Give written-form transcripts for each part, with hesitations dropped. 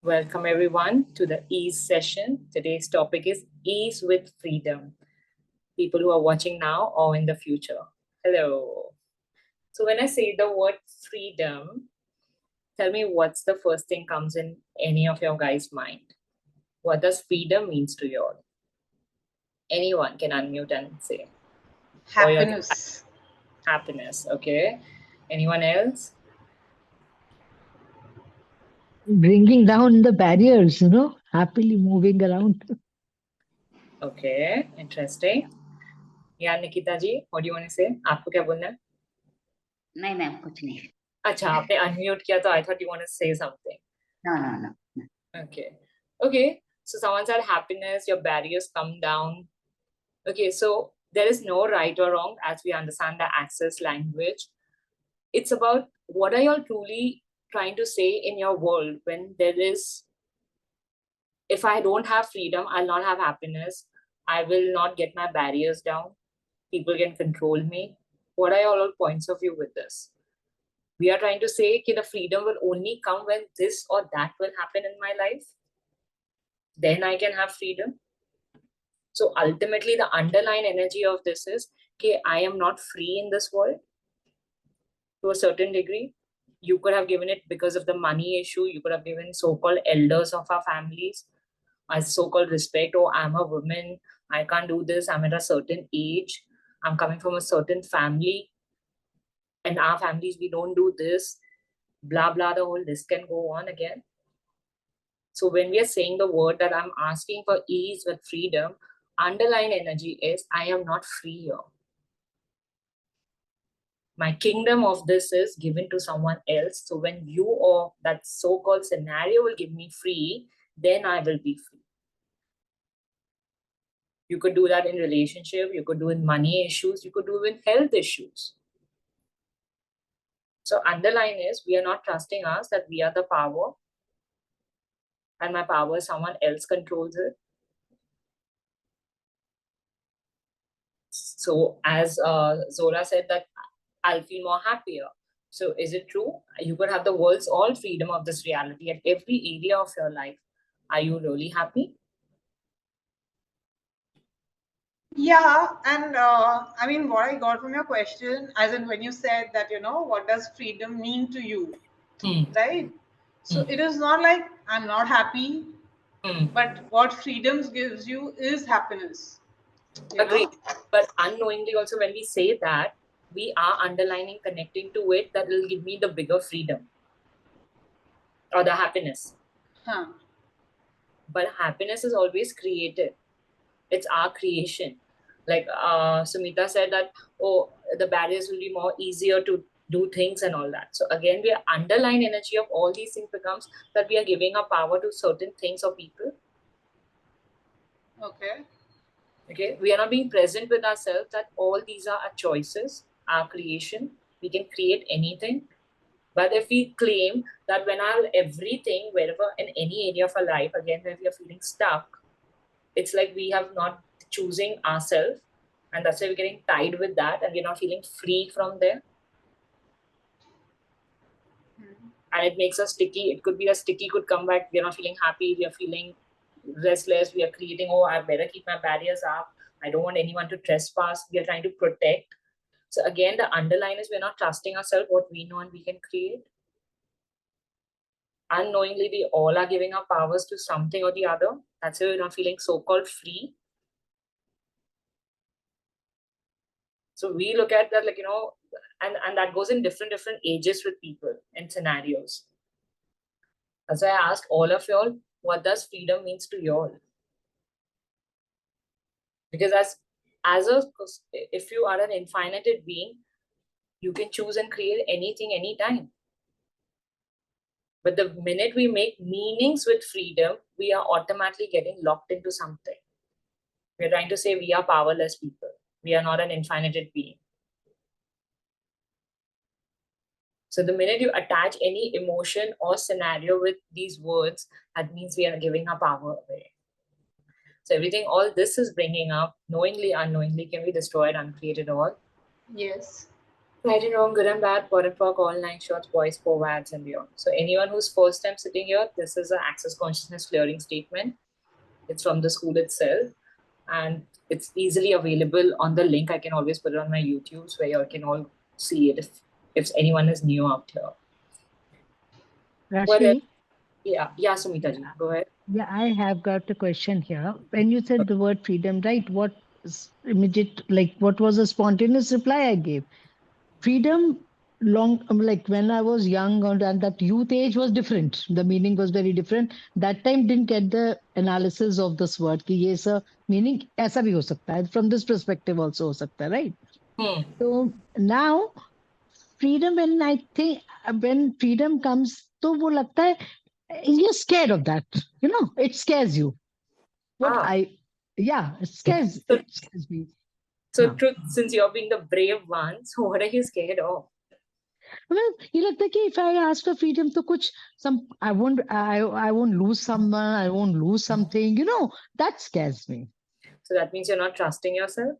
Welcome everyone to the Ease session. Today's topic is Ease with Freedom. People who are watching now or in the future. Hello. So when I say the word freedom, tell me what's the first thing comes in any of your guys' mind? What does freedom means to you all? Anyone can unmute and say. Happiness. Happiness, okay. Anyone else? Bringing down the barriers, happily moving around. Okay, interesting. Yeah, Nikita ji, what do you want to say? आपको क्या बोलना है? नहीं ma'am कुछ नहीं. अच्छा, आपने unmute किया तो I thought you want to say something. No. Okay. So someone said happiness, your barriers come down. Okay, so there is no right or wrong as we understand the access language. It's about what are you all truly trying to say in your world when there is, if I don't have freedom, I'll not have happiness. I will not get my barriers down. People can control me. What are your all points of view with this? We are trying to say that the freedom will only come when this or that will happen in my life. Then I can have freedom. So ultimately, the underlying energy of this is, okay, I am not free in this world to a certain degree. You could have given it because of the money issue. You could have given so-called elders of our families as so-called respect. Oh, I'm a woman. I can't do this. I'm at a certain age. I'm coming from a certain family. And our families, we don't do this. Blah, blah, the whole list can go on again. So when we are saying the word that I'm asking for ease with freedom, underlying energy is I am not free here. My kingdom of this is given to someone else. So when you or that so-called scenario will give me free, then I will be free. You could do that in relationship, you could do in money issues, you could do in health issues. So underline is we are not trusting us that we are the power and my power, someone else controls it. So as Zola said that I'll feel more happier. So is it true? You could have the world's all freedom of this reality at every area of your life. Are you really happy? Yeah, and I mean, what I got from your question, as in when you said that, what does freedom mean to you, right? So it is not like I'm not happy, but what freedoms gives you is happiness. Agreed. But unknowingly also when we say that, we are underlining, connecting to it that will give me the bigger freedom or the happiness. But happiness is always created. It's our creation. Like Sumita said that, oh, the barriers will be more easier to do things and all that. So again, the underlying energy of all these things becomes that we are giving our power to certain things or people. Okay, we are not being present with ourselves that all these are our choices, our creation. We can create anything. But if we claim that when everything, wherever in any area of our life, again, when we are feeling stuck, it's like we have not choosing ourselves. And that's why we're getting tied with that and we're not feeling free from there. And it makes us sticky. It could be a sticky could come back. We're not feeling happy. We are feeling restless. We are creating, oh, I better keep my barriers up. I don't want anyone to trespass. We are trying to protect. So again, the underline is we're not trusting ourselves what we know and we can create. Unknowingly, we all are giving our powers to something or the other. That's why we're not feeling so-called free. So we look at that, like, and that goes in different ages with people and scenarios. That's why I asked all of y'all, what does freedom means to y'all? Because if you are an infinited being, you can choose and create anything, anytime. But the minute we make meanings with freedom, we are automatically getting locked into something. We're trying to say we are powerless people. We are not an infinited being. So the minute you attach any emotion or scenario with these words, that means we are giving our power away. So everything, all this is bringing up, knowingly, unknowingly, can we destroy it, uncreate it all? Yes. Right and wrong, good and bad, poor and pork, all nine shorts, boys, four wads, and beyond. So anyone who's first time sitting here, this is an access consciousness clearing statement. It's from the school itself, and it's easily available on the link. I can always put it on my YouTube's where you can all see it if anyone is new out here. What else? Rashi, Yeah, Sumita ji, go ahead. yeah, I have got a question here. When you said the word freedom, right? What was a spontaneous reply I gave? Freedom, like when I was young and that youth age was different. The meaning was very different. That time didn't get the analysis of this word. कि ये ऐसा meaning ऐसा भी हो सकता है. From this perspective also हो सकता है, right? So now freedom, when I think when freedom comes, तो वो लगता है you're scared of that. It scares you. It scares me. So, Truth, since you're being the brave one, so what are you scared of? Well, ये लगता है कि if I ask for freedom, तो कुछ I won't lose someone, I won't lose something. That scares me. So that means you're not trusting yourself.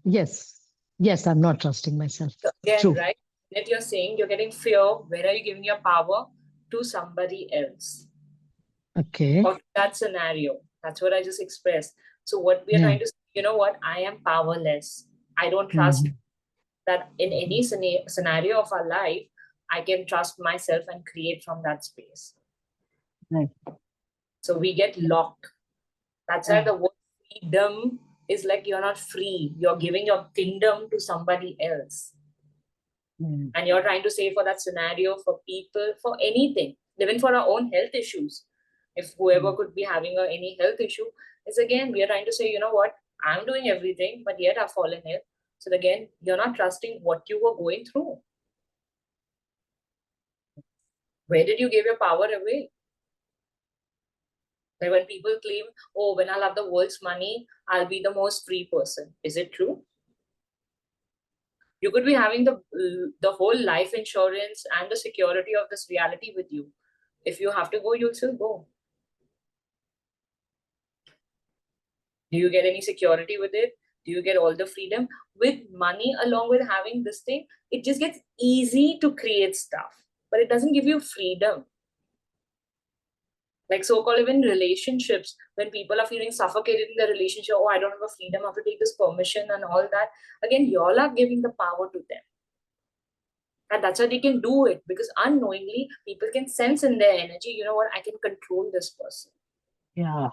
Yes, I'm not trusting myself. So again, True. right? That you're saying you're getting fear. Where are you giving your power to somebody else? Okay. Or that scenario. That's what I just expressed. So what we are trying to say, you know what? I am powerless. I don't trust that in any scenario of our life, I can trust myself and create from that space. Right. So we get locked. That's why the word freedom is like you're not free. You're giving your kingdom to somebody else. And you're trying to say for that scenario, for people, for anything, even for our own health issues. If whoever could be having any health issue, is again, we are trying to say, you know what, I'm doing everything, but yet I've fallen ill. So again, you're not trusting what you were going through. Where did you give your power away? Like when people claim, oh, when I'll have the world's money, I'll be the most free person. Is it true? You could be having the whole life insurance and the security of this reality with you. If you have to go, you'll still go. Do you get any security with it? Do you get all the freedom? With money, along with having this thing, it just gets easy to create stuff, but it doesn't give you freedom. Like so-called even relationships, when people are feeling suffocated in the relationship, oh, I don't have a freedom, I have to take this permission and all that. Again, y'all are giving the power to them. And that's how they can do it, because unknowingly, people can sense in their energy, you know what, I can control this person. Yeah.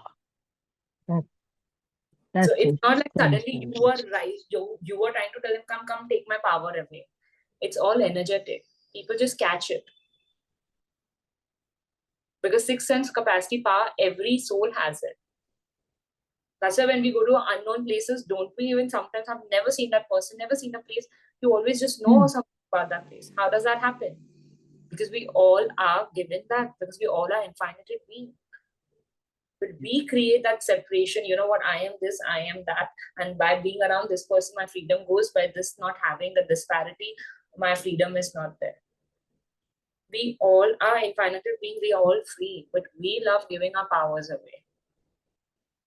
So it's not like suddenly you are right, you are trying to tell them, come, take my power away. It's all energetic. People just catch it. Because sixth sense capacity power, every soul has it. That's why when we go to unknown places, don't we even sometimes have never seen that person, never seen the place. You always just know something about that place. How does that happen? Because we all are given that, because we all are infinite beings. But we create that separation, you know what, I am this, I am that. And by being around this person, my freedom goes. By this not having the disparity, my freedom is not there. We all are infinite beings, we are all free, but we love giving our powers away.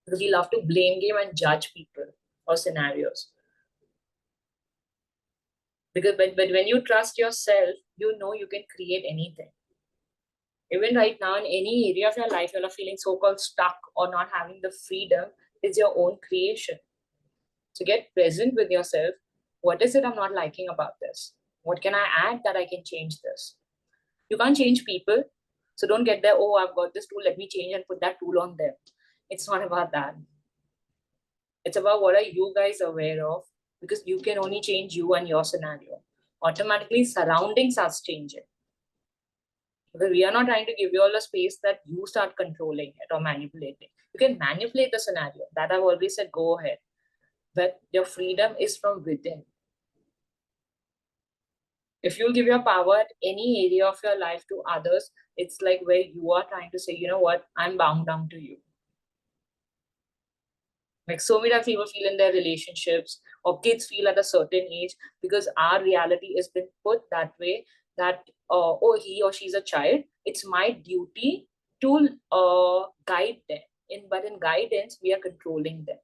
Because we love to blame game and judge people or scenarios. But when you trust yourself, you know you can create anything. Even right now, in any area of your life, you're feeling so-called stuck or not having the freedom, is your own creation. So get present with yourself. What is it I'm not liking about this? What can I add that I can change this? You can't change people. So don't get there, oh, I've got this tool, let me change and put that tool on them. It's not about that. It's about what are you guys aware of, because you can only change you and your scenario. Automatically, surroundings starts changing. Because we are not trying to give you all a space that you start controlling it or manipulating. You can manipulate the scenario. That I've always said, go ahead. But your freedom is from within. If you give your power at any area of your life to others, it's like where you are trying to say, you know what, I'm bound down to you. Like so many people feel in their relationships, or kids feel at a certain age, because our reality has been put that way that, oh, he or she's a child, it's my duty to guide them. But in guidance, we are controlling them.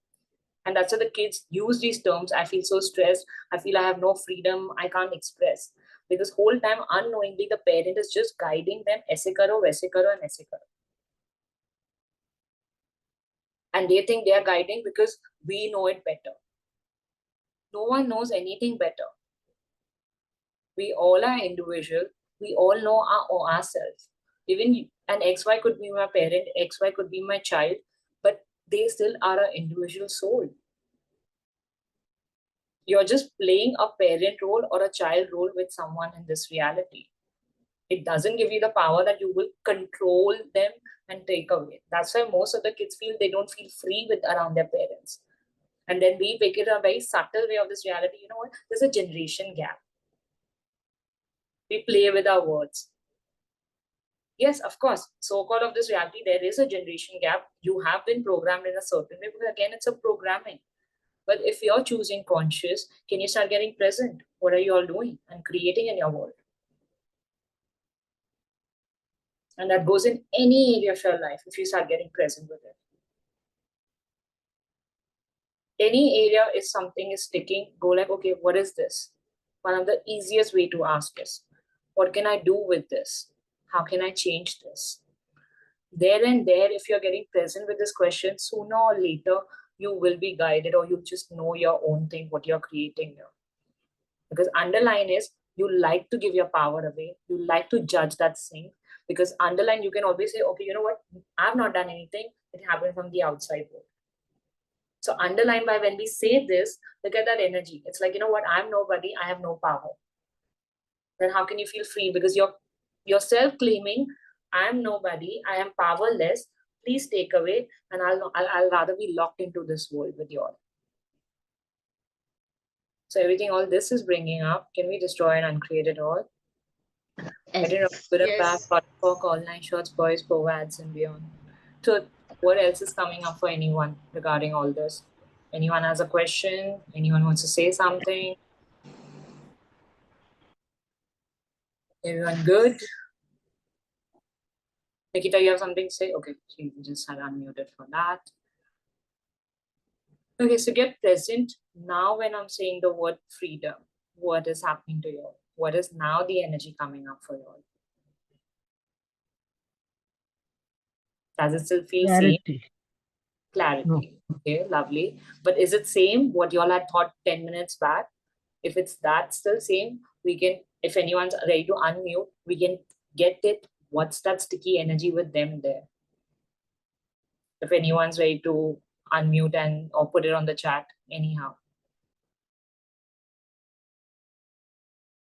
And that's why the kids use these terms. I feel so stressed. I feel I have no freedom. I can't express. Because whole time unknowingly the parent is just guiding them, aise karo, waise karo, and aise karo. And they think they are guiding because we know it better. No one knows anything better. We all are individual. We all know ourselves. Even an XY could be my parent, XY could be my child, but they still are an individual soul. You're just playing a parent role or a child role with someone in this reality. It doesn't give you the power that you will control them and take away. That's why most of the kids feel they don't feel free with around their parents. And then we make it a very subtle way of this reality. You know what? There's a generation gap. We play with our words. Yes, of course, so-called of this reality, there is a generation gap. You have been programmed in a certain way, because again, it's a programming. But if you're choosing conscious, can you start getting present? What are you all doing and creating in your world? And that goes in any area of your life if you start getting present with it. Any area is something is sticking, go like, okay, what is this? One of the easiest way to ask is, what can I do with this? How can I change this? There and there, if you're getting present with this question, sooner or later, you will be guided, or you just know your own thing, what you're creating here. Because underline is, you like to give your power away. You like to judge that thing. Because underline, you can always say, okay, you know what? I've not done anything. It happened from the outside world. So underline by when we say this, look at that energy. It's like, you know what? I'm nobody. I have no power. Then how can you feel free? Because you're self-claiming, I am nobody. I am powerless. Please take away. And I'll rather be locked into this world with you all. So everything, all this is bringing up. Can we destroy and uncreate it all? I don't know. Good and bad, for all 9 shots, boys, POVADs, and beyond. So what else is coming up for anyone regarding all this? Anyone has a question? Anyone wants to say something? Everyone good? Nikita, you have something to say? Okay, she just had unmuted for that. Okay, so get present. Now when I'm saying the word freedom, what is happening to you? What is now the energy coming up for you? Does it still feel Clarity. same? Clarity. No. Okay, lovely. But is it same what you all had thought 10 minutes back? If it's that still same, we can, if anyone's ready to unmute, we can get it. What's that sticky energy with them there? If anyone's ready to unmute and or put it on the chat anyhow.